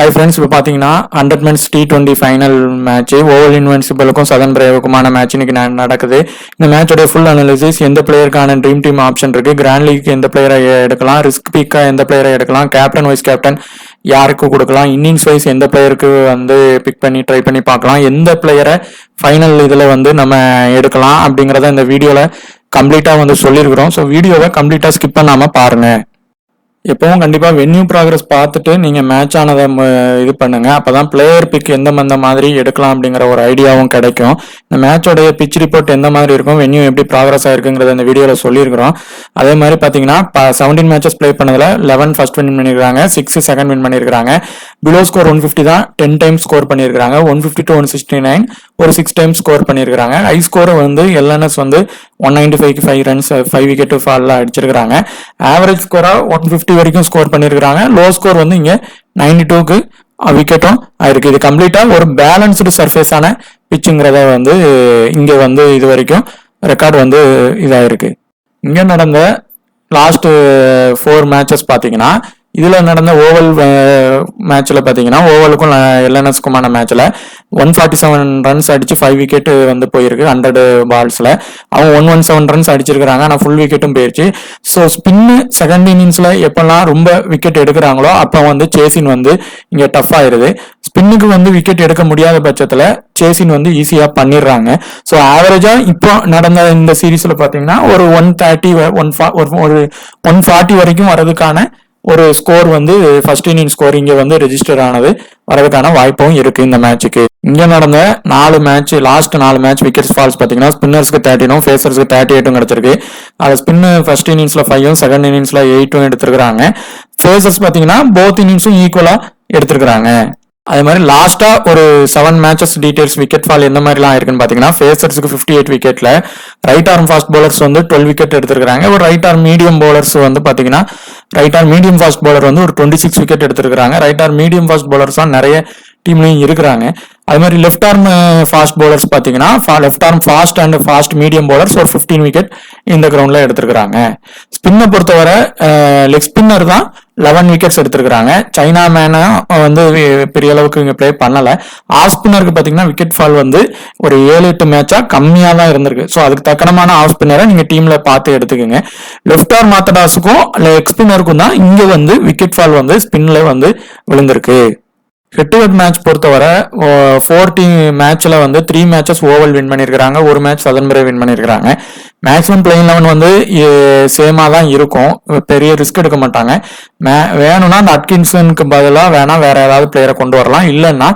Hi friends, இப்போ பார்த்தீங்கன்னா 100 men's T20 final match Oval இன்வென்சிபிளுக்கும் சதன் பிரேவுக்குமான மேட்ச் இன்னைக்கு நடக்குது. இந்த மேட்சோட ஃபுல் அனாலிசிஸ், எந்த பிளேயருக்கான ட்ரீம் டீம் ஆப்ஷன் இருக்கு, கிராண்ட் லீக் எந்த பிளேயரை எடுக்கலாம், ரிஸ்க் பிக்கா எந்த பிளேயரை எடுக்கலாம், கேப்டன் வைஸ் கேப்டன் யாருக்கு கொடுக்கலாம், இன்னிங்ஸ் வைஸ் எந்த பிளேயருக்கு பிக் பண்ணி ட்ரை பண்ணி பார்க்கலாம், எந்த பிளேயரை ஃபைனல் இதில் நம்ம எடுக்கலாம் அப்படிங்கிறத இந்த வீடியோவில் கம்ப்ளீட்டாக சொல்லியிருக்கிறோம். ஸோ வீடியோவை கம்ப்ளீட்டாக ஸ்கிப் பண்ணாமல் பாருங்க. எப்பவும் கண்டிப்பா வென்யூ ப்ராக்ரஸ் பார்த்துட்டு நீங்க மேட்ச் ஆனதை இது பண்ணுங்க. அப்பதான் பிளேயர் பிக் எந்த மாதிரி எடுக்கலாம் அப்படிங்கிற ஒரு ஐடியாவும் கிடைக்கும். இந்த மேட்சோடைய பிச் ரிப்போர்ட் எந்த மாதிரி இருக்கும், வென்யூ எப்படி ப்ராக்ரஸ் ஆயிருக்குங்கிறத இந்த வீடியோல சொல்லியிருக்கிறோம். அதே மாதிரி பாத்தீங்கன்னா 17 மேட்சஸ் பிளே பண்ணதுல 11 ஃபர்ஸ்ட் வின் பண்ணிருக்காங்க, 6 செகண்ட் வின் பண்ணிருக்காங்க. பிலோ ஸ்கோர் 150 தான் 10 டைம்ஸ் ஸ்கோர் பண்ணிருக்காங்க. 150 to 169 ஒரு 6 டைம்ஸ் ஸ்கோர் பண்ணிருக்காங்க. ஹை ஸ்கோர் LNS 195க்கு 5 ரன்ஸ் 5 விக்கெட் ஃபால்ல அடிச்சிருக்காங்க. ஆவரேஜ் ஸ்கோரா 150 வரைக்கும் ஸ்கோர் பண்ணிருக்காங்க. லோ ஸ்கோர் இங்க 92க்கு விக்கெட்டும் ஆயிருக்கு. இது கம்ப்ளீட்டா ஒரு பேலன்ஸ்டு சர்ஃபேஸான பிச்சுங்கிறத இங்க இது வரைக்கும் ரெக்கார்டு இதாயிருக்கு. இங்க நடந்த லாஸ்ட் 4 மேட்சஸ் பாத்தீங்கன்னா, இதுல நடந்த ஓவல் மேட்ச்ல பாத்தீங்கன்னா, ஓவலுக்கும் எல்என்எஸ்க்குமான மேட்ச்ல 147 ரன்ஸ் அடிச்சு 5 விக்கெட் போயிருக்கு 100 பால்ஸ்ல. அவங்க 117 ரன்ஸ் அடிச்சிருக்காங்க, ஆனா ஃபுல் விக்கெட்டும் போயிருச்சு. ஸோ ஸ்பின்னு செகண்ட் இன்னிங்ஸ்ல எப்பெல்லாம் ரொம்ப விக்கெட் எடுக்கிறாங்களோ அப்ப சேசின் இங்க டஃப் ஆயிருது. ஸ்பின்னுக்கு விக்கெட் எடுக்க முடியாத பட்சத்துல சேசின் ஈஸியா பண்ணிடுறாங்க. ஸோ ஆவரேஜா இப்போ நடந்த இந்த சீரீஸ்ல பாத்தீங்கன்னா ஒரு 130 ஒரு 140 வரைக்கும் வர்றதுக்கான ஒரு ஸ்கோர் ஃபர்ஸ்ட் இன்னிங் ஸ்கோர் இங்க ரெஜிஸ்டர் ஆனது வரதுக்கான வாய்ப்பும் இருக்கு இந்த மேட்சுக்கு. இங்க நடந்த 4 match, last 4 match wicket falls பாத்தீங்கன்னா ஸ்பின்னர்ஸ்க்கு 13 ஃபேசர்ஸ்க்கு 38 கிடைச்சிருக்கு. அது ஸ்பின் ஃபர்ஸ்ட் இன்னிங்ஸ்ல 5 செகண்ட் இன்னிங்ஸ்ல 8 எடுத்திருக்காங்க. ஃபேசர்ஸ் பாத்தீங்கன்னா போத் இன்னிங்ஸும் ஈக்குவலா எடுத்திருக்காங்க. அதே மாதிரி லாஸ்டா ஒரு 7 மேட்சஸ் டீடைல்ஸ் விக்கெட் ஃபால் எந்த மாதிரிலாம் இருக்குன்னு பாத்தீங்கன்னா, ஃபேசர்ஸ்க்கு 58 விக்கெட்ல right arm fast bowlers 12 wicket எடுத்திருக்காங்க. ஒரு ரைட் ஆர்ம் மீடியம் பவுலர்ஸ் பாத்தீங்கன்னா, right arm medium fast bowler ஒரு 26 விக்கெட் எடுத்திருக்காங்க. Right arm medium fast bowlers நிறைய டீம்லயும் இருக்கிறாங்க. அது மாதிரி லெஃப்ட் ஆர்ம் ஃபாஸ்ட் பவுலர்ஸ் பாத்தீங்கன்னா, left arm fast and fast medium bowlers ஒரு 15 விக்கெட் இந்த கிரவுண்ட்ல எடுத்திருக்காங்க. ஸ்பின்னை பொறுத்தவரை லெக் ஸ்பின்னர் தான் 11 விக்கெட்ஸ் எடுத்திருக்காங்க. சைனா மேன பெரிய அளவுக்கு இங்க பிளே பண்ணல. ஆஃப் ஸ்பின்னருக்கு பாத்தீங்கன்னா விக்கெட் ஃபால் ஒரு 7-8 மேட்சா கம்மியா தான் இருந்திருக்கு. ஸோ அதுக்கு தக்கனமான ஆஃப் ஸ்பின்னரை நீங்க டீம்ல பார்த்து எடுத்துக்கோங்க. லெஃப்ட் ஆர்ம் ஆர்த்தடாக்ஸுக்கும் லெக் ஸ்பின்னருக்கும் தான் இங்க விக்கெட் ஃபால் ஸ்பின்ல விழுந்திருக்கு. ஹெட் டு ஹெட் மேட்ச் பொறுத்தவரை 40 மேட்ச்ல 3 மேட்சஸ் ஓவல் வின் பண்ணிருக்காங்க, ஒரு மேட்ச் சதன் பிரேவ் வின் பண்ணிருக்காங்க. மேக்ஸிமம் பிளேயிங் 11 சேமா தான் இருக்கும், பெரிய ரிஸ்க் எடுக்க மாட்டாங்க. வேணும்னா அந்த அட்கின்சனுக்கு பதிலாக வேணா வேற ஏதாவது பிளேயரை கொண்டு வரலாம், இல்லைன்னா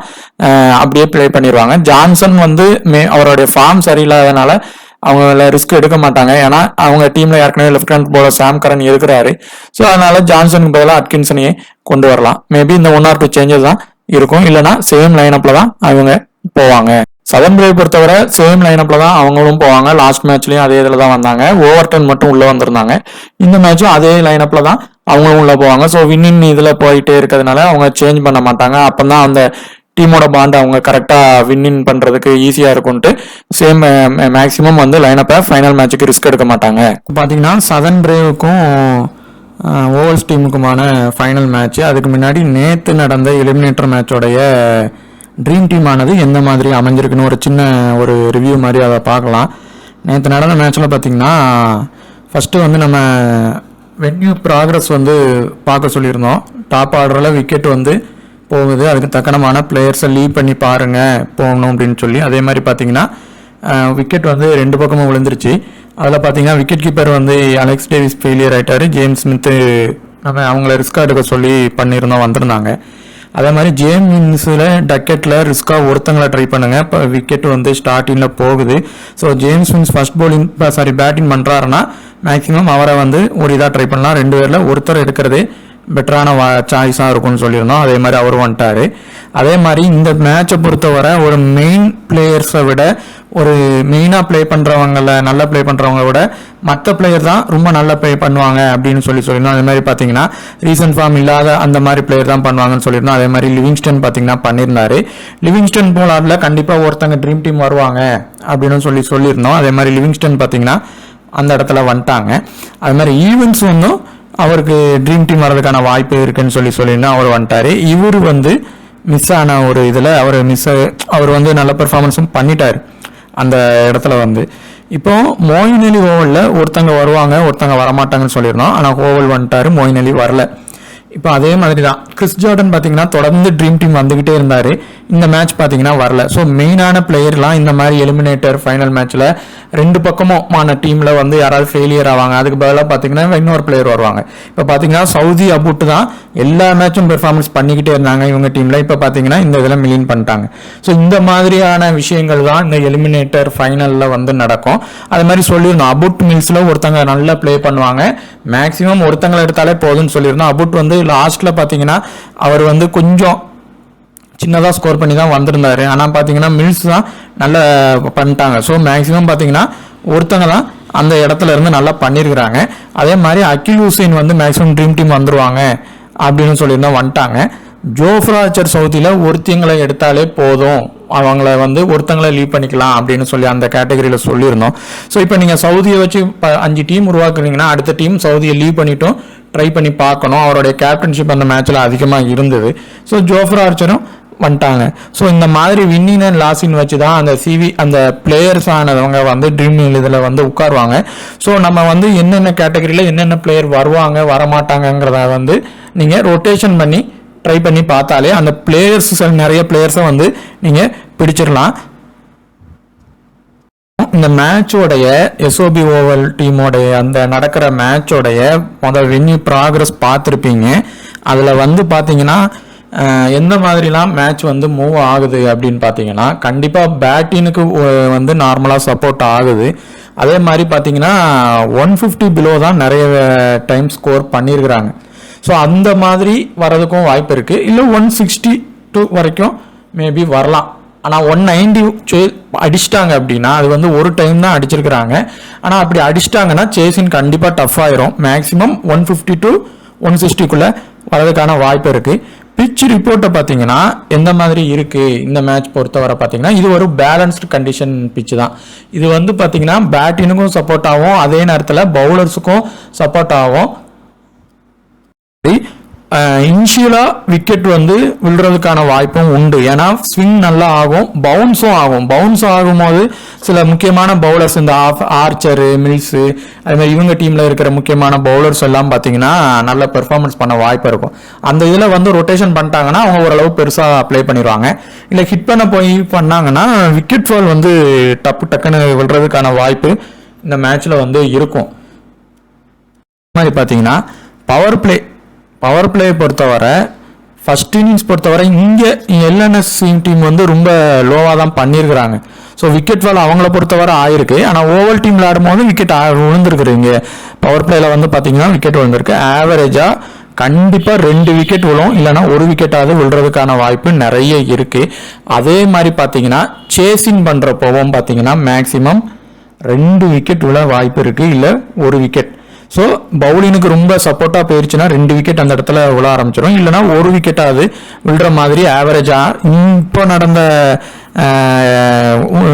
அப்படியே பிளே பண்ணிடுவாங்க. ஜான்சன் அவருடைய ஃபார்ம் சரியில்லாதனால அவங்க ரிஸ்க் எடுக்க மாட்டாங்க. ஏன்னா அவங்க டீம்ல ஏற்கனவே லெஃப்ட் ஹேண்ட் பவுலர் சாம் கரன் இருக்கிறாரு. ஸோ அதனால ஜான்சனுக்கு பதிலாக அட்கின்சனையே கொண்டு வரலாம். மேபி இந்த 1 or 2 சேஞ்சஸ் தான் இருக்கும், இல்லைன்னா சேம் லைனப்ல தான் அவங்க போவாங்க. சதன் பிரேவ் பொறுத்தவரை சேம் லைனப்ல தான் அவங்களும் போவாங்க. லாஸ்ட் மேட்ச்லயும் அதே இதுல தான் வந்தாங்க. ஓவர்டன் மட்டும் உள்ள வந்திருந்தாங்க. இந்த மேட்சும் அதே லைனப்ல தான் அவங்களும் உள்ள போவாங்க. ஸோ வின்னிங் இதுல போயிட்டே இருக்கிறதுனால அவங்க சேஞ்ச் பண்ண மாட்டாங்க. அப்பதான் அந்த டீமோட பாண்ட் அவங்க கரெக்டா வின்னிங் பண்றதுக்கு ஈஸியா இருக்கும்ட்டு சேம் மேக்சிமம் லைனப்பை ஃபைனல் மேட்சுக்கு ரிஸ்க் எடுக்க மாட்டாங்க. பாத்தீங்கன்னா சதன் பிரேவுக்கும் ஓவல்ஸ் டீமுக்குமான ஃபைனல் மேட்ச். அதுக்கு முன்னாடி நேற்று நடந்த எலிமினேட்டர் மேட்சோடைய ட்ரீம் டீம் ஆனது எந்த மாதிரி அமைஞ்சிருக்குன்னு ஒரு சின்ன ஒரு ரிவ்யூ மாதிரி அதை பார்க்கலாம். நேற்று நடந்த மேட்ச்சில் பார்த்தீங்கன்னா, ஃபஸ்ட்டு நம்ம வென்யூ ப்ராக்ரஸ் பார்க்க சொல்லியிருந்தோம். டாப் ஆர்டரில் விக்கெட் போகுது, அதுக்கு தக்கனமான பிளேயர்ஸை லீவ் பண்ணி பாருங்கள் போகணும் அப்படின்னு சொல்லி. அதே மாதிரி பார்த்தீங்கன்னா விக்கெட் 2 பக்கமும் விழுந்துருச்சு. அதில் பார்த்தீங்கன்னா wicket keeper Alex Davies failure ஆகிட்டாரு. ஜேம்ஸ் ஸ்மித்து அவங்கள ரிஸ்காக எடுக்க சொல்லி வந்திருந்தாங்க. அதே மாதிரி ஜேம்ஸில் டக்கெட்டில் ரிஸ்காக ஒருத்தங்களை ட்ரை பண்ணுங்க. இப்போ விக்கெட் ஸ்டார்டிங்கில் போகுது. ஸோ ஜேம்ஸ் மின்ஸ் ஃபர்ஸ்ட் பேட்டிங் பண்ணுறாருன்னா மேக்ஸிமம் அவரை ஒரு இதாக ட்ரை பண்ணலாம். 2 பேரில் ஒருத்தர் எடுக்கிறதே பெட்டரான சாய்ஸாக இருக்கும்னு சொல்லியிருந்தோம். அதே மாதிரி அவர் வந்துட்டாரு. அதே மாதிரி இந்த மேட்சை பொறுத்தவரை ஒரு மெயின் பிளேயர்ஸை விட, ஒரு மெயினாக ப்ளே பண்ணுறவங்கள நல்லா ப்ளே பண்ணுறவங்க விட மற்ற பிளேயர் தான் ரொம்ப நல்லா ப்ளே பண்ணுவாங்க அப்படின்னு சொல்லியிருந்தோம். அதே மாதிரி பார்த்தீங்கன்னா ரீசன்ட் ஃபார்ம் இல்லாத அந்த மாதிரி பிளேயர் தான் பண்ணுவாங்கன்னு சொல்லியிருந்தோம். அதே மாதிரி லிவிங்ஸ்டன் பார்த்தீங்கன்னா பண்ணியிருந்தாரு. லிவிங்ஸ்டன் போலாரில் கண்டிப்பாக ஒருத்தங்க ட்ரீம் டீம் வருவாங்க அப்படின்னு சொல்லியிருந்தோம். அதே மாதிரி லிவிங்ஸ்டன் பார்த்தீங்கன்னா அந்த இடத்துல வந்துட்டாங்க. அது மாதிரி ஈவென்ட்ஸ் அவருக்கு ட்ரீம் டீம் வர்றதுக்கான வாய்ப்பு இருக்குன்னு சொல்லியிருந்தா அவர் வந்துட்டாரு. இவர் மிஸ் ஆன ஒரு இதில் அவர் வந்து நல்ல பெர்ஃபார்மன்ஸும் பண்ணிட்டார் அந்த இடத்துல வந்து. இப்போ மொயின் அலி ஓவலில் ஒருத்தங்க வருவாங்க ஒருத்தங்க வரமாட்டாங்கன்னு சொல்லியிருந்தோம். ஆனால் ஓவல் வந்துட்டார், மொயின் அலி வரல. இப்போ அதே மாதிரி தான் கிறிஸ் ஜார்டன் பார்த்தீங்கன்னா தொடர்ந்து ட்ரீம் டீம் வந்துக்கிட்டே இருந்தார். இந்த மேட்ச் பார்த்தீங்கன்னா வரல. ஸோ மெயினான பிளேயர்லாம் இந்த மாதிரி எலிமினேட்டர் ஃபைனல் மேட்ச்சில் ரெண்டு பக்கமுமான டீமில் வந்து யாராவது ஃபெயிலியர் ஆவாங்க. அதுக்கு பதிலாக பார்த்தீங்கன்னா இன்னொரு பிளேயர் வருவாங்க. இப்போ பார்த்தீங்கன்னா சவுதி அபுட் தான் எல்லா மேட்சும் பெர்ஃபார்மன்ஸ் பண்ணிக்கிட்டே இருந்தாங்க இவங்க டீமில். இப்போ பார்த்தீங்கன்னா இந்த இதில் மிலின் பண்ணிட்டாங்க. ஸோ இந்த மாதிரியான விஷயங்கள் தான் இந்த எலிமினேட்டர் ஃபைனலில் வந்து நடக்கும். அது மாதிரி சொல்லியிருந்தோம், அபுட் மில்ஸில் ஒருத்தங்க நல்லா ப்ளே பண்ணுவாங்க, மேக்ஸிமம் ஒருத்தங்களை எடுத்தாலே போதும்னு சொல்லியிருந்தோம். அபுட் வந்து லாஸ்ட்டில் பார்த்தீங்கன்னா அவர் வந்து கொஞ்சம் சின்னதாக ஸ்கோர் பண்ணி தான் வந்திருந்தாரு. ஆனால் பார்த்தீங்கன்னா மில்ஸ் தான் நல்லா பண்ணிட்டாங்க. ஸோ மேக்ஸிமம் பார்த்தீங்கன்னா ஒருத்தங்க தான் அந்த இடத்துல இருந்து நல்லா பண்ணியிருக்கிறாங்க. அதே மாதிரி அகில் ஹுசைன் வந்து மேக்ஸிமம் ட்ரீம் டீம் வந்துருவாங்க அப்படின்னு சொல்லியிருந்தா வந்துட்டாங்க. ஜோஃப்ரா ஆர்ச்சர் சவுதியில் ஒருத்தங்களை எடுத்தாலே போதும், அவங்கள வந்து ஒருத்தங்களை லீவ் பண்ணிக்கலாம் அப்படின்னு சொல்லி அந்த கேட்டகரியில் சொல்லியிருந்தோம். ஸோ இப்போ நீங்கள் சவுதியை வச்சு 5 டீம் உருவாக்குறீங்கன்னா அடுத்த டீம் சவுதியை லீவ் பண்ணிட்டும் ட்ரை பண்ணி பார்க்கணும். அவருடைய கேப்டன்ஷிப் அந்த மேட்ச்சில் அதிகமாக இருந்தது. ஸோ ஜோஃப்ரா ஆர்ச்சரும் வந்துட்டாங்க. ஸோ இந்த மாதிரி வின்னிங் அண்ட் லாஸின் வச்சு தான் அந்த பிளேயர்ஸ் ஆனவங்க வந்து ட்ரீம் இதில் வந்து உட்காருவாங்க. ஸோ நம்ம வந்து என்னென்ன கேட்டகரியில் என்னென்ன பிளேயர் வருவாங்க வரமாட்டாங்கிறத வந்து நீங்கள் ரொட்டேஷன் பண்ணி ட்ரை பண்ணி பார்த்தாலே அந்த பிளேயர்ஸ் நிறைய பிளேயர்ஸை வந்து நீங்கள் பிடிச்சிடலாம். இந்த மேட்சோடைய எஸ்ஓபி ஓவல் டீமோடைய அந்த நடக்கிற மேட்சோடைய வென்யூ ப்ராக்ரஸ் பார்த்துருப்பீங்க. அதில் வந்து பார்த்தீங்கன்னா எந்த மாதிரிலாம் மேட்ச் வந்து மூவ் ஆகுது அப்படின்னு பார்த்தீங்கன்னா கண்டிப்பாக பேட்டினுக்கு வந்து நார்மலாக சப்போர்ட் ஆகுது. அதே மாதிரி பார்த்தீங்கன்னா 150 பிலோ தான் நிறைய டைம் ஸ்கோர் பண்ணியிருக்கிறாங்க. ஸோ அந்த மாதிரி வரதுக்கும் வாய்ப்பு இருக்குது. இல்லை 162 வரைக்கும் மேபி வரலாம். ஆனால் 190 அடிச்சிட்டாங்க அப்படின்னா அது வந்து ஒரு டைம் தான் அடிச்சிருக்கிறாங்க. ஆனால் அப்படி அடிச்சிட்டாங்கன்னா சேசின் கண்டிப்பாக டஃப் ஆயிரும். மேக்ஸிமம் 150 to 160 வரதுக்கான வாய்ப்பு இருக்குது. பிச் ரிப்போர்ட்டை பார்த்தீங்கன்னா எந்த மாதிரி இருக்குது இந்த மேட்ச் பொறுத்தவரை பார்த்தீங்கன்னா இது ஒரு பேலன்ஸ்டு கண்டிஷன் பிச்சு தான். இது வந்து பார்த்தீங்கன்னா பேட்டினுக்கும் சப்போர்ட் ஆகும், அதே நேரத்தில் பவுலர்ஸுக்கும் சப்போர்ட் ஆகும். இனிஷியலாக விக்கெட் வந்து விழுறதுக்கான வாய்ப்பும் உண்டு. ஏன்னா ஸ்விங் நல்லா ஆகும், பவுன்ஸ் ஆகும்போது சில முக்கியமான பவுலர்ஸ் இந்த ஆர்ச்சரு மில்ஸு அது மாதிரி இவங்க டீமில் இருக்கிற முக்கியமான பவுலர்ஸ் எல்லாம் பார்த்தீங்கன்னா நல்ல பெர்ஃபார்மன்ஸ் பண்ண வாய்ப்பு இருக்கும். அந்த இதில் வந்து ரொட்டேஷன் பண்ணிட்டாங்கன்னா அவங்க ஓரளவு பெருசாக ப்ளே பண்ணிடுவாங்க. இல்லை ஹிட் பண்ணாங்கன்னா விக்கெட் ஃபால் வந்து டக்குன்னு விழுறதுக்கான வாய்ப்பு இந்த மேட்ச்சில் வந்து இருக்கும். மாதிரி பார்த்தீங்கன்னா பவர் பிளே பொறுத்தவரை ஃபர்ஸ்ட் இன்னிங்ஸ் பொறுத்தவரை இங்கே எல்என்எஸ் டீம் வந்து ரொம்ப லோவாக தான் பண்ணியிருக்கிறாங்க. ஸோ விக்கெட் ஃபால் அவங்கள பொறுத்தவரை ஆயிருக்கு. ஆனால் ஓவல் டீமில் ஆடும்போது விக்கெட் விழுந்திருக்கு. இங்கே பவர் பிளேயில் வந்து பார்த்தீங்கன்னா விக்கெட் விழுந்திருக்கு. ஆவரேஜாக கண்டிப்பாக 2 விக்கெட் விழும், இல்லைனா 1 விக்கெட்டாவது விழுறதுக்கான வாய்ப்பு நிறைய இருக்குது. அதே மாதிரி பார்த்தீங்கன்னா சேசிங் பண்ணுறப்போவும் பார்த்தீங்கன்னா மேக்ஸிமம் 2 விக்கெட் விழ வாய்ப்பு இருக்குது, இல்லை 1 விக்கெட். ஸோ பவுலினுக்கு ரொம்ப சப்போர்ட்டாக போயிடுச்சுன்னா 2 விக்கெட் அந்த இடத்துல விழ ஆரம்பிச்சிடும், இல்லைனா 1 விக்கெட்டாவது விழுற மாதிரி ஆவரேஜாக இப்போ நடந்த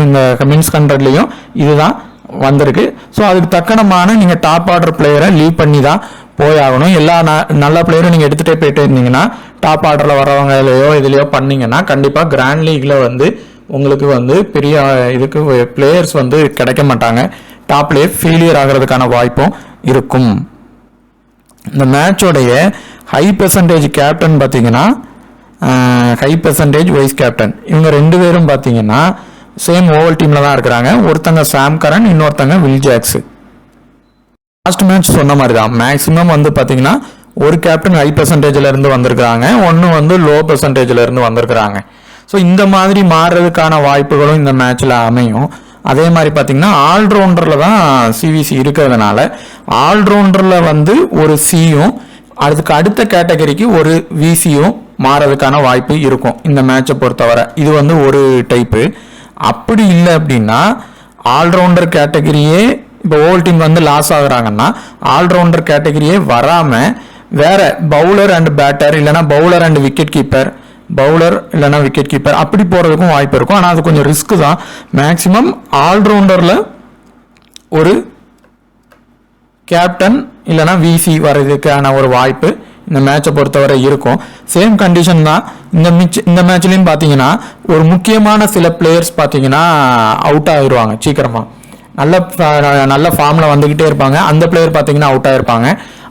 இந்த மின்ஸ் கண்ட்ரட்லேயும் இதுதான் வந்திருக்கு. ஸோ அதுக்கு தக்கனமான நீங்கள் டாப் ஆர்டர் பிளேயரை லீவ் பண்ணி தான் போயாகணும். எல்லா நல்ல பிளேயரும் நீங்கள் எடுத்துகிட்டே போயிட்டு இருந்தீங்கன்னா டாப் ஆர்டரில் வரவங்களையோ இதுலையோ பண்ணிங்கன்னா கண்டிப்பாக கிராண்ட் லீக்ல வந்து உங்களுக்கு வந்து பெரிய இதுக்கு பிளேயர்ஸ் வந்து கிடைக்க மாட்டாங்க. டாப்லேயே ஃபெயிலியர் ஆகிறதுக்கான வாய்ப்பும் இருக்கும். இந்த மேட்சோடைய ஹை பெர்சன்டேஜ் கேப்டன் பார்த்தீங்கன்னா ஹை பெர்சன்டேஜ் வைஸ் கேப்டன் இவங்க 2 பேரும் பார்த்தீங்கன்னா சேம் ஓவல் டீமில் தான் இருக்கிறாங்க. ஒருத்தங்க சாம் கரன், இன்னொருத்தங்க வில் ஜாக்ஸ். லாஸ்ட் மேட்ச் சொன்ன மாதிரி தான் மேக்ஸிமம் வந்து பார்த்தீங்கன்னா ஒரு கேப்டன் ஹை பெர்சன்டேஜில் இருந்து வந்திருக்கிறாங்க, ஒன்று வந்து லோ பெர்சன்டேஜில் இருந்து வந்திருக்கிறாங்க. ஸோ இந்த மாதிரி மாறுறதுக்கான வாய்ப்புகளும் இந்த மேட்ச்சில் அமையும். அதே மாதிரி பார்த்தீங்கன்னா ஆல்ரவுண்டரில் தான் சிவிசி இருக்கிறதுனால ஆல்ரவுண்டரில் வந்து ஒரு சியும் அதுக்கு அடுத்த கேட்டகரிக்கு ஒரு விசியும் மாறதுக்கான வாய்ப்பு இருக்கும் இந்த மேட்சை பொறுத்தவரை. இது வந்து ஒரு டைப்பு. அப்படி இல்லை அப்படின்னா ஆல்ரவுண்டர் கேட்டகரியே இப்போ ஓவல் டீம் வந்து லாஸ் ஆகுறாங்கன்னா ஆல்ரவுண்டர் கேட்டகரியே வராமல் வேற பவுலர் அண்ட் பேட்டர், இல்லைனா bowler and wicket keeper, bowler இல்லைனா விக்கெட் கீப்பர் அப்படி போகிறதுக்கும் வாய்ப்பு இருக்கும். ஆனால் அது கொஞ்சம் ரிஸ்க் தான். மேக்ஸிமம் ஆல்ரவுண்டரில் ஒரு கேப்டன் இல்லைனா விசி வர்றதுக்கான ஒரு வாய்ப்பு இந்த மேட்சை பொறுத்தவரை இருக்கும். சேம் கண்டிஷன் தான் இந்த மேட்ச்லையும் பார்த்தீங்கன்னா ஒரு முக்கியமான சில பிளேயர்ஸ் பார்த்தீங்கன்னா அவுட் ஆகிடுவாங்க சீக்கிரமாக. நல்ல ஃபார்மில் வந்துக்கிட்டே இருப்பாங்க. அந்த பிளேயர் பார்த்தீங்கன்னா அவுட் ஆகிருப்பாங்க.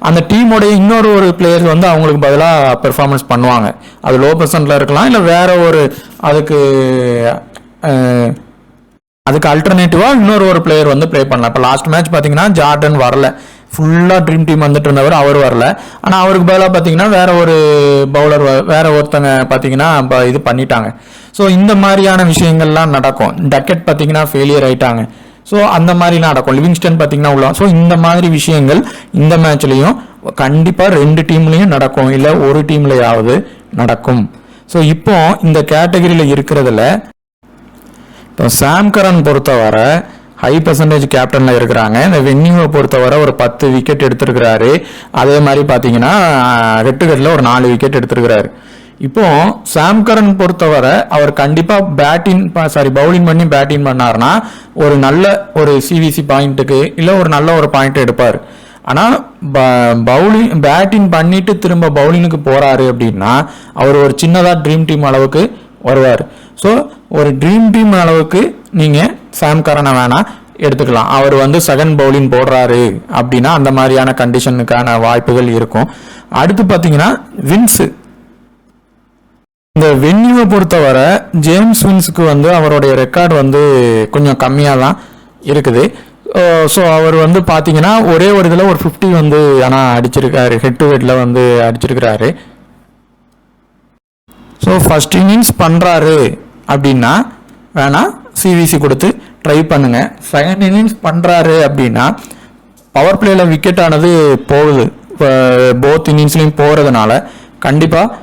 அந்த டீமோடைய இன்னொரு பிளேயர் வந்து அவங்களுக்கு பதிலாக பெர்ஃபார்மன்ஸ் பண்ணுவாங்க. அது லோ பர்சன்ட்ல இருக்கலாம், இல்லை வேற ஒரு அதுக்கு அல்டர்னேட்டிவாக இன்னொரு பிளேயர் வந்து ப்ளே பண்ணலாம். இப்போ லாஸ்ட் மேட்ச் பார்த்தீங்கன்னா ஜார்டன் வரல, ஃபுல்லாக ட்ரீம் டீம் வந்துட்டு இருந்தவர், அவர் வரல. ஆனால் அவருக்கு பதிலாக பார்த்தீங்கன்னா வேற ஒரு பவுலர், வேற ஒருத்தங்க பார்த்தீங்கன்னா இது பண்ணிட்டாங்க. ஸோ இந்த மாதிரியான விஷயங்கள்லாம் நடக்கும். டக்கெட் பார்த்தீங்கன்னா ஃபெயிலியர் ஆயிட்டாங்க. ஸோ அந்த மாதிரிலாம் நடக்கும். லிவிங்ஸ்டன் பார்த்தீங்கன்னா உள்ள. ஸோ இந்த மாதிரி விஷயங்கள் இந்த மேட்ச்லையும் கண்டிப்பாக 2 டீம்லையும் நடக்கும், இல்லை ஒரு டீம்லையாவது நடக்கும். ஸோ இப்போ இந்த கேட்டகரியில் இருக்கிறதுல இப்போ சாம் கரன் பொறுத்தவரை ஹை பர்சன்டேஜ் கேப்டனில் இருக்கிறாங்க. இந்த வென்யூவை பொறுத்தவரை ஒரு 10 விக்கெட் எடுத்திருக்கிறாரு. அதே மாதிரி பார்த்தீங்கன்னா ரெட்டுகட்டில் ஒரு 4 விக்கெட் எடுத்திருக்கிறாரு. இப்போ சாம் கரன் பொறுத்தவரை அவர் கண்டிப்பாக பவுலிங் பண்ணி பேட்டிங் பண்ணார்னா ஒரு நல்ல சிவிசி பாயிண்ட்டுக்கு இல்லை ஒரு நல்ல பாயிண்ட் எடுப்பார். ஆனால் பேட்டிங் பண்ணிட்டு திரும்ப பவுலிங்குக்கு போறாரு அப்படின்னா அவர் ஒரு சின்னதாக ட்ரீம் டீம் அளவுக்கு வருவார். ஸோ ஒரு ட்ரீம் டீம் அளவுக்கு நீங்கள் சாம் கரனை வேணா எடுத்துக்கலாம். அவர் வந்து செகண்ட் பவுலிங் போடுறாரு அப்படின்னா அந்த மாதிரியான கண்டிஷனுக்கான வாய்ப்புகள் இருக்கும். அடுத்து பார்த்தீங்கன்னா வின்ஸு. இந்த வென்யூவை பொறுத்தவரை ஜேம்ஸ் வின்ஸுக்கு வந்து அவருடைய ரெக்கார்டு வந்து கொஞ்சம் கம்மியாக தான் இருக்குது. ஸோ அவர் வந்து பார்த்தீங்கன்னா ஒரே ஒரு இதில் ஒரு 50 வந்து ஆனால் அடிச்சிருக்காரு, ஹெட் டு ஹெட்டில் வந்து அடிச்சிருக்கிறாரு. ஸோ ஃபர்ஸ்ட் இன்னிங்ஸ் பண்ணுறாரு அப்படின்னா வேணா சிவிசி கொடுத்து ட்ரை பண்ணுங்க. செகண்ட் இன்னிங்ஸ் பண்ணுறாரு அப்படின்னா பவர் பிளேயில் விக்கெட் ஆனது போகுது, போத் இன்னிங்ஸ்லையும் போகிறதுனால கண்டிப்பாக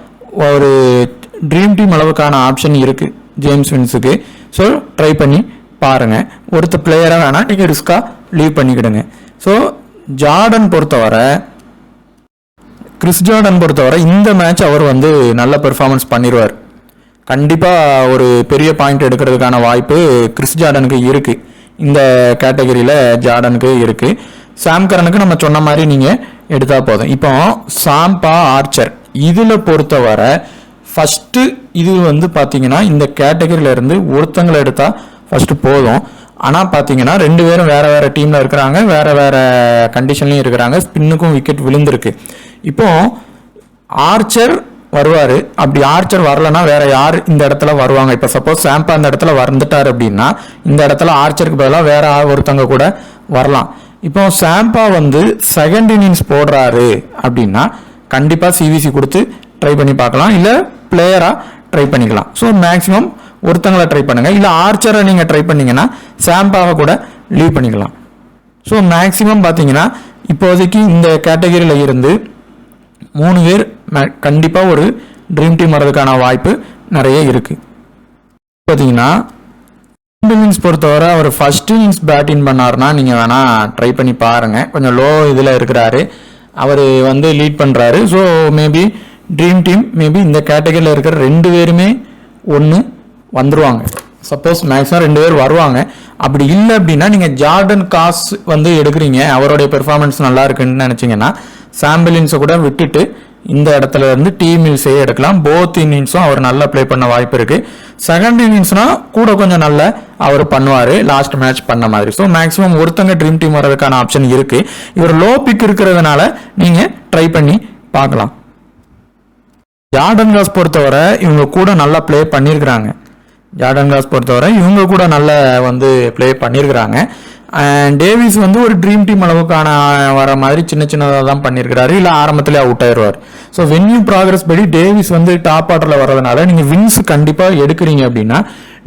ஒரு ட்ரீம் டீம் அளவுக்கான ஆப்ஷன் இருக்குது ஜேம்ஸ் வின்ஸுக்கு. ஸோ ட்ரை பண்ணி பாருங்கள். ஒருத்த பிளேயராக வேணால் நீங்கள் ரிஸ்க்காக லீவ் பண்ணிக்கிடுங்க. ஸோ கிறிஸ் ஜார்டன் பொறுத்தவரை இந்த மேட்ச் அவர் வந்து நல்ல பெர்ஃபார்மன்ஸ் பண்ணிடுவார். கண்டிப்பாக ஒரு பெரிய பாயிண்ட் எடுக்கிறதுக்கான வாய்ப்பு கிறிஸ் ஜார்டனுக்கு இருக்குது. இந்த கேட்டகரியில் ஜார்டனுக்கு இருக்குது. சாம் கரனுக்கு நம்ம சொன்ன மாதிரி நீங்கள் எடுத்தால் போதும். இப்போ சாம்பா ஆர்ச்சர் இதில் பொறுத்தவரை ஃபஸ்ட்டு இது வந்து பார்த்தீங்கன்னா இந்த கேட்டகரியில இருந்து ஒருத்தங்களை எடுத்தால் ஃபஸ்ட்டு போதும். ஆனால் பார்த்தீங்கன்னா 2 பேரும் வேற டீமில் இருக்கிறாங்க, வேற கண்டிஷன்லையும் இருக்கிறாங்க. ஸ்பின்னுக்கும் விக்கெட் விழுந்திருக்கு. இப்போ ஆர்ச்சர் வருவார். அப்படி ஆர்ச்சர் வரலன்னா வேற யார் இந்த இடத்துல வருவாங்க? இப்போ சப்போஸ் சாம்பா அந்த இடத்துல வந்துட்டார் அப்படின்னா இந்த இடத்துல ஆர்ச்சருக்கு பதிலாக வேற ஒருத்தங்க கூட வரலாம். இப்போ சாம்பா வந்து செகண்ட் இன்னிங்ஸ் போடுறாரு அப்படின்னா கண்டிப்பாக சிவிசி கொடுத்து ட்ரை பண்ணி பார்க்கலாம், இல்லை பிளேயராக ட்ரை பண்ணிக்கலாம். ஸோ மேக்ஸிமம் ஒருத்தங்களை ட்ரை பண்ணுங்கள், இல்லை ஆர்ச்சரை நீங்கள் ட்ரை பண்ணிங்கன்னா சாம்பாவை கூட லீவ் பண்ணிக்கலாம். ஸோ மேக்ஸிமம் பார்த்தீங்கன்னா இப்போதைக்கு இந்த கேட்டகரியில் இருந்து 3 பேர் கண்டிப்பாக ஒரு ட்ரீம் டீம் வர்றதுக்கான வாய்ப்பு நிறைய இருக்குது. பார்த்தீங்கன்னா இன்னிங்ஸ் பொறுத்தவரை அவர் ஃபர்ஸ்ட் இன்னிங்ஸ் பேட்டிங் பண்ணார்னா நீங்கள் வேணால் ட்ரை பண்ணி பாருங்கள். கொஞ்சம் லோ இதில் இருக்கிறாரு, அவர் வந்து லீட் பண்ணுறாரு. ஸோ மேபி ட்ரீம் டீம் இந்த கேட்டகரியில் இருக்கிற 2 பேருமே ஒன்று வந்துருவாங்க. சப்போஸ் மேக்ஸிமம் 2 பேர் வருவாங்க. அப்படி இல்லை அப்படின்னா நீங்கள் ஜார்டன் காஸ் வந்து எடுக்கிறீங்க, அவருடைய பெர்ஃபார்மன்ஸ் நல்லா இருக்குன்னு நினச்சிங்கன்னா சாம்பிளின்ஸை கூட விட்டுட்டு இந்த இடத்துல இருந்து டீம் மில்ஸே எடுக்கலாம். போத் இன்னிங்ஸும் அவர் நல்லா ப்ளே பண்ண வாய்ப்பு இருக்குது. செகண்ட் இன்னிங்ஸ்னா கூட கொஞ்சம் நல்லா அவர் பண்ணுவார், லாஸ்ட் மேட்ச் பண்ண மாதிரி. ஸோ மேக்ஸிமம் ஒருத்தங்க ட்ரீம் டீம் வர்றதுக்கான ஆப்ஷன் இருக்குது. இவர் லோ பிக் இருக்கிறதுனால நீங்கள் ட்ரை பண்ணி பார்க்கலாம். ஜார்டன் காஸ் பொறுத்தவரை இவங்க கூட நல்லா ப்ளே பண்ணியிருக்கிறாங்க. இவங்க கூட நல்லா வந்து ப்ளே பண்ணியிருக்கிறாங்க. டேவிஸ் வந்து ஒரு ட்ரீம் டீம் அளவுக்கான வர மாதிரி சின்னதாக தான் பண்ணியிருக்கிறாரு, இல்லை ஆரம்பத்திலே அவுட் ஆயிடுவார். ஸோ வென்யூ ப்ராக்ரஸ் படி டேவிஸ் வந்து டாப் ஆர்டரில் வர்றதுனால நீங்கள் வின்ஸ் கண்டிப்பாக எடுக்கிறீங்க அப்படின்னா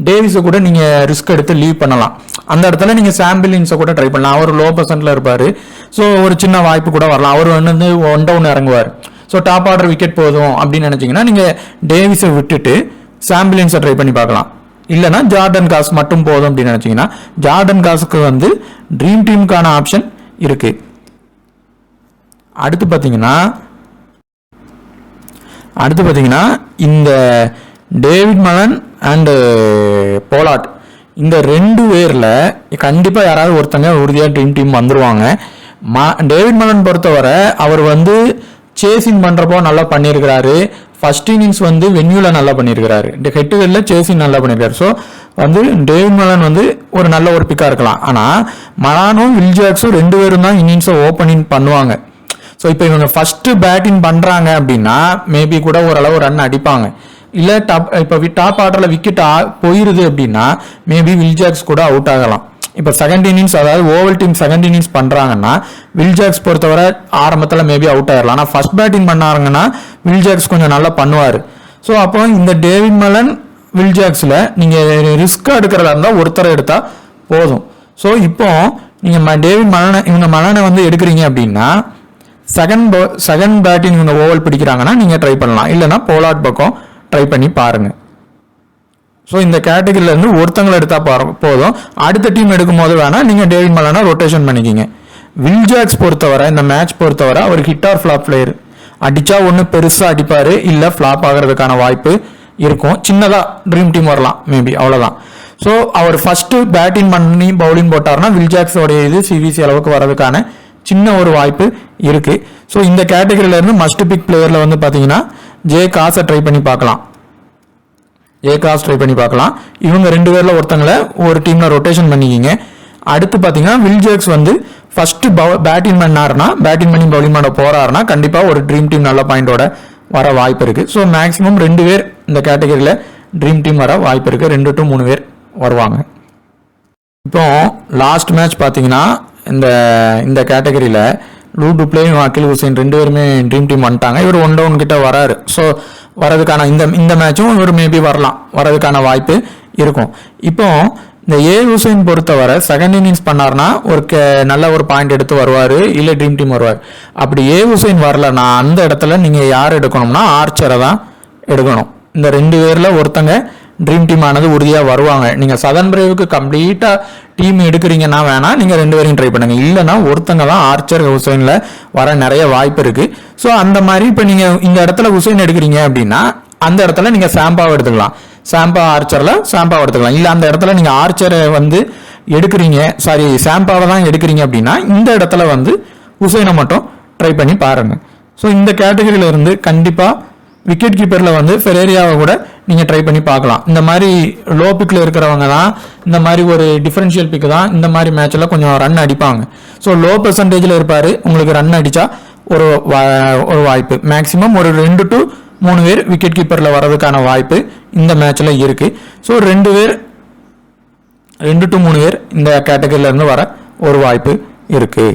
டேவிஸை கூட நீங்கள் ரிஸ்க் எடுத்து லீவ் பண்ணலாம். அந்த இடத்துல நீங்கள் சாம்பிளின்ஸை கூட ட்ரை பண்ணலாம். அவர் லோ பர்சன்ட்ல இருப்பார். ஸோ ஒரு சின்ன வாய்ப்பு கூட வரலாம். அவர் வந்து 1 டவுன் இறங்குவார். ஸோ டாப் ஆர்டர் விக்கெட் போதும் அப்படின்னு நினச்சிங்கன்னா நீங்கள் டேவிஸை விட்டுட்டு சாம்பிளின்ஸை ட்ரை பண்ணி பார்க்கலாம். இல்லைனா ஜார்டன் காஸ் மட்டும் போதும் அப்படின்னு நினைச்சீங்கன்னா ஜார்டன் காஸுக்கு வந்து ட்ரீம் டீமுக்கான ஆப்ஷன் இருக்கு. அடுத்து பார்த்தீங்கன்னா இந்த டேவிட் மலன் அண்ட் போலாட் இந்த 2 பேர்ல கண்டிப்பாக யாராவது ஒருத்தங்க உறுதியாக ட்ரீம் டீம் வந்துருவாங்க. டேவிட் மலன் பொறுத்தவரை அவர் வந்து சேசிங் பண்ணுறப்போ நல்லா பண்ணியிருக்கிறாரு. ஃபர்ஸ்ட் இன்னிங்ஸ் வந்து வென்யூல நல்லா பண்ணியிருக்காரு, ஹெட் டு ஹெட்ல சேசிங் நல்லா பண்ணியிருக்காரு. ஸோ வந்து டேவிட் மலன் வந்து ஒரு நல்ல ஒரு பிக்கா இருக்கலாம். ஆனா மலானும் வில் ஜாக்ஸும் 2 பேரும் தான் இன்னிங்ஸை ஓப்பனிங் பண்ணுவாங்க. ஸோ இப்போ இவங்க ஃபர்ஸ்ட் பேட்டிங் பண்றாங்க அப்படின்னா மேபி கூட ஓரளவு ரன் அடிப்பாங்க. இல்ல இப்போ டாப் ஆர்டர்ல விக்கெட் போயிருது அப்படின்னா மேபி வில் ஜாக்ஸ் கூட அவுட் ஆகலாம். இப்போ செகண்ட் இன்னிங்ஸ், அதாவது ஓவல் டீம் செகண்ட் இன்னிங்ஸ் பண்றாங்கன்னா வில் ஜாக்ஸ் பொறுத்தவரை ஆரம்பத்தில் மேபி அவுட் ஆயிடலாம். ஆனால் ஃபர்ஸ்ட் பேட்டிங் பண்ணாங்கன்னா வில் ஜாக்ஸ் கொஞ்சம் நல்லா பண்ணுவார். ஸோ அப்போ இந்த டேவிட் மலன் வில் ஜாக்ஸில் நீங்கள் ரிஸ்க்காக எடுக்கிறதா இருந்தால் ஒருத்தரை எடுத்தால் போதும். ஸோ இப்போ நீங்கள் டேவிட் மலனை இவங்க மலனை வந்து எடுக்கிறீங்க அப்படின்னா செகண்ட் பேட்டிங் இவங்க ஓவல் பிடிக்கிறாங்கன்னா நீங்கள் ட்ரை பண்ணலாம். இல்லைன்னா போலார்ட் பக்கம் ட்ரை பண்ணி பாருங்க. ஸோ இந்த கேட்டகரியில இருந்து ஒருத்தங்களை எடுத்தா போதும். அடுத்த டீம் எடுக்கும் போது வேணா நீங்க டேவிட் மலானா ரொட்டேஷன் பண்ணிக்கிங்க. வில் ஜாக்ஸ் பொறுத்தவரை இந்த மேட்ச் பொறுத்தவரை அவர் ஹிட் ஆர் ஃபிளாப் பிளேயர். அடிச்சா ஒன்று பெருசா அடிப்பாரு, இல்ல ஃபிளாப் ஆகிறதுக்கான வாய்ப்பு இருக்கும். சின்னதா ட்ரீம் டீம் வரலாம் மேபி, அவ்வளவுதான். ஸோ அவர் ஃபர்ஸ்ட் பேட்டிங் பண்ணி பவுலிங் போட்டார்னா வில் ஜாக்ஸோடைய இது சிவிசி அளவுக்கு வரதுக்கான சின்ன ஒரு வாய்ப்பு இருக்கு. ஸோ இந்த கேட்டகரியில இருந்து மஸ்ட் பிக் பிளேயர்ல வந்து பாத்தீங்கன்னா ஜே காஸை ட்ரை பண்ணி பார்க்கலாம். இவங்க 2 பேர்ல ஒருத்தங்களை ஒரு டீம்ல ரொட்டேஷன் பண்ணிக்கிங்க. அடுத்து பாத்தீங்கன்னா வில் ஜாக்ஸ் வந்து ஃபர்ஸ்ட் பேட்டிங் பண்ணி பவுலிங் பண்ண போறாருன்னா கண்டிப்பா ஒரு ட்ரீம் டீம் நல்ல பாயிண்டோட வர வாய்ப்பு இருக்கு. ஸோ மேக்ஸிமம் 2 பேர் இந்த கேட்டகரியில ட்ரீம் டீம் வர வாய்ப்பு இருக்கு. 2 to 3 பேர் வருவாங்க. இப்போ லாஸ்ட் மேட்ச் பாத்தீங்கன்னா இந்த கேட்டகரியில லூடு பிளேயும் அகில் ஹுசைன் 2 பேருமே ட்ரீம் டீம் வந்துட்டாங்க. இவர் 1 down கிட்ட வராரு. ஸோ வரதுக்கான இந்த மேட்சும் இவர் மேபி வரதுக்கான வாய்ப்பு இருக்கும். இப்போ இந்த ஏ ஹுசைன் பொறுத்தவரை செகண்ட் இன்னிங்ஸ் பண்ணார்னா ஒரு நல்ல ஒரு பாயிண்ட் எடுத்து வருவாரு, இல்ல ட்ரீம் டீம் வருவார். அப்படி ஏ ஹுசைன் வரலன்னா அந்த இடத்துல நீங்க யார் எடுக்கணும்னா ஆர்ச்சரை தான் எடுக்கணும். இந்த 2 பேர்ல ஒருத்தங்க ட்ரீம் டீம் ஆனது உறுதியா வருவாங்க. நீங்க சதன் பிரேவுக்கு கம்ப்ளீட்டா டீம் எடுக்கிறீங்கன்னா வேணா நீங்க 2 பேரையும் ட்ரை பண்ணுங்க. இல்லைன்னா ஒருத்தங்க தான் ஆர்ச்சர் ஹுசைன்ல வர நிறைய வாய்ப்பு இருக்கு. ஸோ அந்த மாதிரி இப்ப நீங்க இந்த இடத்துல ஹுசைன் எடுக்கிறீங்க அப்படின்னா அந்த இடத்துல நீங்க சாம்பாவை எடுத்துக்கலாம். சாம்பாவை எடுத்துக்கலாம். இல்ல அந்த இடத்துல நீங்க ஆர்ச்சரை வந்து எடுக்கிறீங்க, சாம்பாவை தான் எடுக்கிறீங்க அப்படின்னா இந்த இடத்துல வந்து ஹுசைனை மட்டும் ட்ரை பண்ணி பாருங்க. ஸோ இந்த கேட்டகரியில இருந்து கண்டிப்பா விக்கெட் கீப்பர்ல வந்து ஃபெரேரியாவை கூட நீங்க ட்ரை பண்ணி பார்க்கலாம். இந்த மாதிரி லோ பிக்ல இருக்கிறவங்க தான் இந்த மாதிரி ஒரு டிஃபரன்ஷியல் பிக் தான் இந்த மாதிரி மேட்ச்ல கொஞ்சம் ரன் அடிப்பாங்க. ஸோ லோ பெர்சன்டேஜ்ல இருப்பாரு, உங்களுக்கு ரன் அடிச்சா ஒரு வாய்ப்பு மேக்சிமம் ஒரு 2 to 3 பேர் விக்கெட் கீப்பர்ல வர்றதுக்கான வாய்ப்பு இந்த மேட்ச்ல இருக்கு. ஸோ 2 to 3 பேர் இந்த கேட்டகரியில இருந்து வர ஒரு வாய்ப்பு இருக்கு.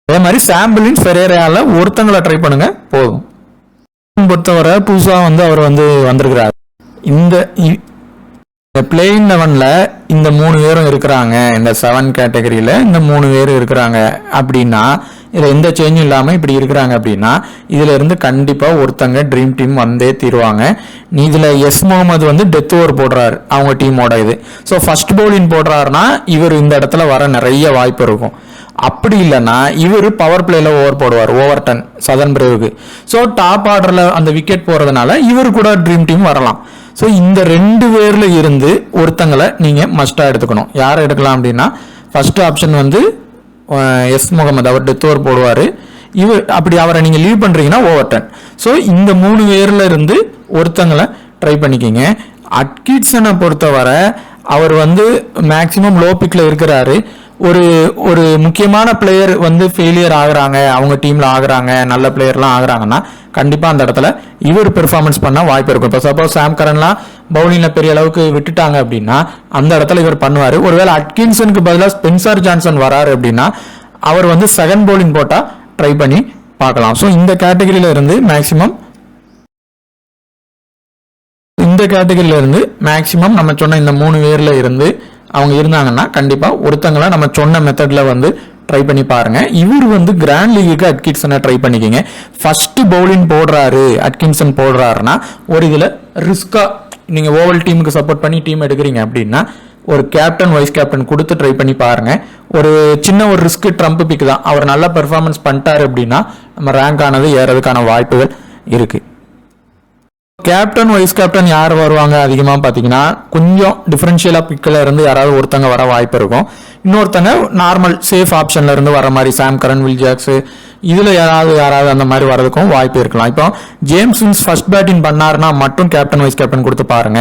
அதே மாதிரி சாம்பிளின் ஃபெரேரியால ஒருத்தங்களை ட்ரை பண்ணுங்க போதும். பொறுத்தவரை புதுசா வந்து அவர் வந்து வந்திருக்கிறார். இந்த பிளேயிங் 11ல இந்த 3 பேரும் இருக்கிறாங்க. இந்த 7 கேட்டகரியில இந்த 3 பேர் இருக்கிறாங்க அப்படின்னா இதுல எந்த சேஞ்சும் இல்லாம இப்படி இருக்கிறாங்க அப்படின்னா இதுல இருந்து கண்டிப்பா ஒருத்தங்க ட்ரீம் டீம் வந்தே தீருவாங்க. இதுல எஸ் முகமது வந்து டெத் ஓவர் போடுறாரு அவங்க டீமோட இது. ஸோ ஃபர்ஸ்ட் பவுலிங் போடுறாருன்னா இவர் இந்த இடத்துல வர நிறைய வாய்ப்பு இருக்கும். அப்படி இல்லைன்னா இவர் பவர் பிளேல ஓவர் போடுவார், ஓவர் 10 சதன் பிரேவுக்கு. ஸோ டாப் ஆர்டர்ல அந்த விக்கெட் போறதுனால இவர் கூட ட்ரீம் டீம் வரலாம். ஸோ இந்த 2 பேர்ல இருந்து ஒருத்தங்களை நீங்க மஸ்டா எடுத்துக்கணும். யாரை எடுக்கலாம் அப்படின்னா ஃபர்ஸ்ட் ஆப்ஷன் வந்து எஸ் முகமது, அவர் டெத் ஓவர் போடுவாரு. அப்படி அவரை நீங்க லீவ் பண்றீங்கன்னா ஓவர் 10. ஸோ இந்த 3 பேர்ல இருந்து ஒருத்தங்களை ட்ரை பண்ணிக்கிங்க. அட்கின்சனை பொறுத்தவரை அவர் வந்து மேக்சிமம் லோ பிக்ல இருக்கிறாரு. ஒரு முக்கியமான பிளேயர் வந்து ஃபெயிலியர் ஆகுறாங்க, அவங்க டீம்ல ஆகுறாங்க, நல்ல பிளேயர்லாம் ஆகுறாங்கன்னா கண்டிப்பா அந்த இடத்துல இவர் பெர்ஃபார்மன்ஸ் பண்ண வாய்ப்பு இருக்கும். இப்போ சப்போஸ் சாம் கரன்லாம் பவுலிங்ல பெரிய அளவுக்கு விட்டுட்டாங்க அப்படின்னா அந்த இடத்துல இவர் பண்ணுவாரு. ஒருவேளை அட்கின்சனுக்கு பதிலாக ஸ்பென்சர் ஜான்சன் வராரு அப்படின்னா அவர் வந்து செகண்ட் பவுலிங் போட்டா ட்ரை பண்ணி பார்க்கலாம். ஸோ இந்த கேட்டகரியில இருந்து மேக்சிமம் நம்ம சொன்ன இந்த 3 பேர்ல இருந்து அவங்க இருந்தாங்கன்னா கண்டிப்பா ஒருத்தங்களை நம்ம சொன்ன மெத்தட்ல வந்து ட்ரை பண்ணி பாருங்க. இவர் வந்து கிராண்ட் லீகுக்கு அட்கின்சனை ட்ரை பண்ணிக்கங்க. ஃபர்ஸ்ட் பவுலிங் அட்கின்சன் போடுறாருன்னா ஒரு இதுல ரிஸ்கா நீங்க ஓவல் டீமுக்கு சப்போர்ட் பண்ணி டீம் எடுக்கிறீங்க அப்படின்னா ஒரு கேப்டன் வைஸ் கேப்டன் கொடுத்து ட்ரை பண்ணி பாருங்க. ஒரு சின்ன ஒரு ரிஸ்க் ட்ரம்ப் பிக் தான். அவர் நல்லா பெர்ஃபார்மன்ஸ் பண்ணிட்டாரு அப்படின்னா நம்ம ரேங்க் ஆனது ஏறதுக்கான வாய்ப்புகள் இருக்கு. கேப்டன் வைஸ் கேப்டன் யார் வருவாங்க அதிகமாக பார்த்தீங்கன்னா கொஞ்சம் டிஃபரன்ஷியலாக பிக்கில் இருந்து யாராவது ஒருத்தங்க வர வாய்ப்பு இருக்கும். இன்னொருத்தங்க நார்மல் சேஃப் ஆப்ஷன்ல இருந்து வர மாதிரி சாம் கரன், வில் ஜாக்ஸ் இதில் யாராவது அந்த மாதிரி வரதுக்கும் வாய்ப்பு இருக்கலாம். இப்போ ஜேம்ஸ் வின்ஸ் ஃபர்ஸ்ட் பேட்டிங் பண்ணாருன்னா மட்டும் கேப்டன் வைஸ் கேப்டன் கொடுத்து பாருங்க.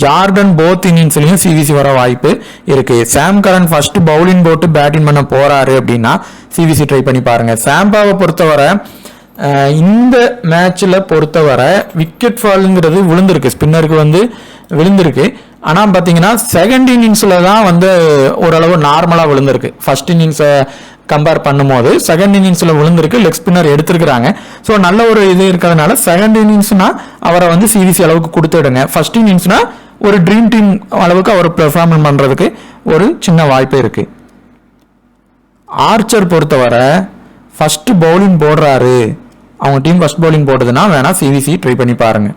ஜார்டன் போத் இன்னிங்ஸ்லையும் சிவிசி வர வாய்ப்பு இருக்கு. சாம் கரன் ஃபர்ஸ்ட் பவுலிங் போட்டு பேட்டிங் பண்ண போறாரு அப்படின்னா சிவிசி ட்ரை பண்ணி பாருங்க. சாம்பாவை பொறுத்தவரை இந்த மேட்ச்ல பொறுத்தவரை விக்கெட் ஃபாலுங்கிறது விழுந்திருக்கு, ஸ்பின்னருக்கு வந்து விழுந்திருக்கு. ஆனால் பார்த்தீங்கன்னா செகண்ட் இன்னிங்ஸில் தான் வந்து ஓரளவு நார்மலாக விழுந்திருக்கு. ஃபர்ஸ்ட் இன்னிங்ஸை கம்பேர் பண்ணும்போது செகண்ட் இன்னிங்ஸில் விழுந்திருக்கு, லெக் ஸ்பின்னர் எடுத்திருக்கிறாங்க. ஸோ நல்ல ஒரு இது இருக்கிறதுனால செகண்ட் இன்னிங்ஸ்னா அவரை வந்து சிவிசி அளவுக்கு கொடுத்துடுங்க. ஃபர்ஸ்ட் இன்னிங்ஸ்னா ஒரு ட்ரீம் டீம் அளவுக்கு அவர் பெர்ஃபார்மன்ஸ் பண்ணுறதுக்கு ஒரு சின்ன வாய்ப்பு இருக்கு. ஆர்ச்சர் பொறுத்தவரை ஃபர்ஸ்ட் பவுலிங் போடுறாரு, அவங்க டீம் ஃபர்ஸ்ட் பவுலிங் போடுதுன்னா வேணா சிவிசி ட்ரை பண்ணி பாருங்க.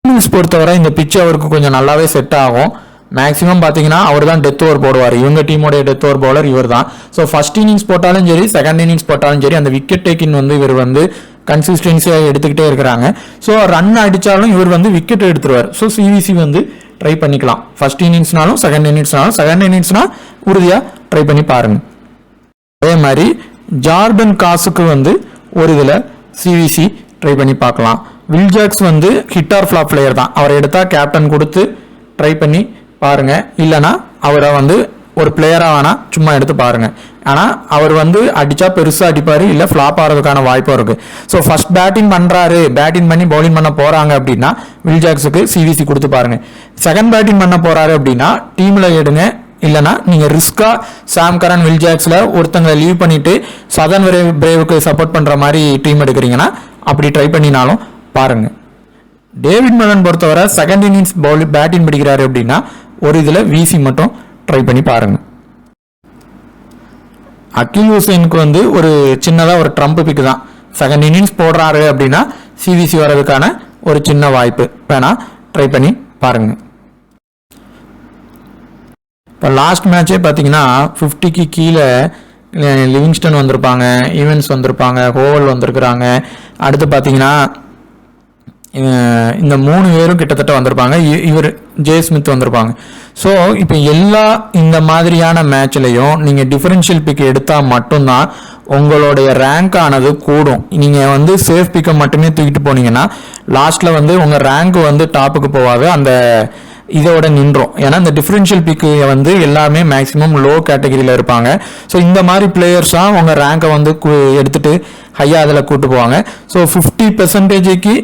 இன்னிங்ஸ் பொறுத்தவரை இந்த பிச் அவருக்கு கொஞ்சம் நல்லாவே செட் ஆகும். மேக்ஸிமம் பார்த்தீங்கன்னா அவர் தான் டெத் ஓவர் போடுவார். இவங்க டீமோடைய டெத் ஓவர் பவுலர் இவர் தான். ஸோ ஃபர்ஸ்ட் இன்னிங்ஸ் போட்டாலும் சரி, செகண்ட் இன்னிங்ஸ் போட்டாலும் சரி, அந்த விக்கெட் டேக்கிங் வந்து இவர் வந்து கன்சிஸ்டன்சியாக எடுத்துக்கிட்டே இருக்கிறாங்க. ஸோ ரன் அடித்தாலும் இவர் வந்து விக்கெட் எடுத்துருவார். ஸோ சிவிசி வந்து ட்ரை பண்ணிக்கலாம். ஃபர்ஸ்ட் இன்னிங்ஸ்னாலும் செகண்ட் இன்னிங்ஸ்னா உறுதியாக ட்ரை பண்ணி பாருங்க. அதே மாதிரி ஜார்டன் காசுக்கு வந்து ஒரு இதில் சிவிசி ட்ரை பண்ணி பார்க்கலாம். வில் ஜாக்ஸ் வந்து ஹிட் ஆர் ஃப்ளாப் பிளேயர் தான். அவரை எடுத்தால் கேப்டன் கொடுத்து ட்ரை பண்ணி பாருங்க. இல்லைனா அவரை வந்து ஒரு பிளேயராக வேணால் சும்மா எடுத்து பாருங்க. ஆனால் அவர் வந்து அடித்தா பெருசாக அடிப்பார், இல்லை ஃப்ளாப் ஆகிறதுக்கான வாய்ப்பும் இருக்குது. ஸோ ஃபர்ஸ்ட் பேட்டிங் பண்ணுறாரு, பேட்டிங் பண்ணி பவுலிங் பண்ண போகிறாங்க அப்படின்னா வில் ஜாக்ஸுக்கு சிவிசி கொடுத்து பாருங்க. செகண்ட் பேட்டிங் பண்ண போகிறாரு அப்படின்னா டீமில் எடுங்க. இல்லைனா நீங்கள் ரிஸ்கா சாம் கரன், வில் ஜாக்ஸில் ஒருத்தங்களை லீவ் பண்ணிட்டு சதன் பிரேவுக்கு சப்போர்ட் பண்ணுற மாதிரி டீம் எடுக்கிறீங்கன்னா அப்படி ட்ரை பண்ணினாலும் பாருங்க. டேவிட் மெலன் பொறுத்தவரை செகண்ட் இன்னிங்ஸ் பேட்டிங் பிடிக்கிறாரு அப்படின்னா ஒரு இதில் விசி மட்டும் ட்ரை பண்ணி பாருங்க. அகில் ஹுசைனுக்கு வந்து ஒரு சின்னதாக ஒரு ட்ரம்ப் பிக்கு தான். செகண்ட் இன்னிங்ஸ் போடுறாரு அப்படின்னா சிவிசி வர்றதுக்கான ஒரு சின்ன வாய்ப்பு வேணா ட்ரை பண்ணி பாருங்க. இப்போ லாஸ்ட் மேட்சே பார்த்தீங்கன்னா 50க்கு கீழே லிவிங்ஸ்டன் வந்திருப்பாங்க, ஈவன்ஸ் வந்திருப்பாங்க, ஹோவல் வந்திருக்கிறாங்க. அடுத்து பார்த்தீங்கன்னா இந்த 3 பேரும் கிட்டத்தட்ட வந்திருப்பாங்க. இவர் ஜே ஸ்மித் வந்திருப்பாங்க. ஸோ இப்போ எல்லா இந்த மாதிரியான மேட்ச்லையும் நீங்கள் டிஃபரன்ஷியல் பிக் எடுத்தால் மட்டும்தான் உங்களுடைய ரேங்க் ஆனது கூடும். நீங்கள் வந்து சேஃப் பிக்கை மட்டுமே தூக்கிட்டு போனீங்கன்னா லாஸ்ட்டில் வந்து உங்கள் ரேங்க் வந்து டாப்புக்கு போகாது, அந்த இதோட நின்றோம். ஏன்னா இந்த டிஃபரன்ஷியல் பிக்கு வந்து எல்லாமே மேக்ஸிமம் லோ கேட்டகரியில் இருப்பாங்க. ஸோ இந்த மாதிரி பிளேயர்ஸாக உங்கள் ரேங்கை வந்து எடுத்துகிட்டு ஹையாக அதில் கூட்டு போவாங்க. ஸோ 50%க்கு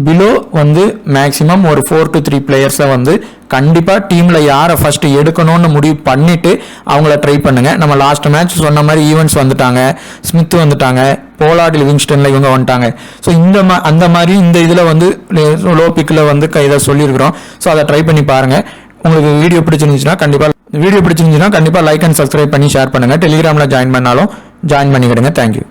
பிலோ வந்து மேக்ஸிமம் ஒரு 4 to 3 பிளேயர்ஸை வந்து கண்டிப்பாக டீமில் யாரை ஃபர்ஸ்ட் எடுக்கணும்னு முடிவு பண்ணிட்டு அவங்கள ட்ரை பண்ணுங்க. நம்ம லாஸ்ட் மேட்ச் சொன்ன மாதிரி ஈவன்ஸ் வந்துட்டாங்க, ஸ்மித் வந்துட்டாங்க, போலார்ட், லிவிங்ஸ்டன்ல இவங்க வந்துட்டாங்க. ஸோ அந்த மாதிரி இந்த இதில் வந்து லோ பிக்கில் வந்து இதை சொல்லியிருக்கிறோம். ஸோ அதை ட்ரை பண்ணி பாருங்க. உங்களுக்கு வீடியோ பிடிச்சிருந்துச்சுன்னா கண்டிப்பாக லைக் அண்ட் சப்ஸ்கிரைப் பண்ணி ஷேர் பண்ணுங்க. டெலிகிராமில் ஜாயின் பண்ணாலும் ஜாயின் பண்ணிக்கிடுங்க. தேங்க்யூ.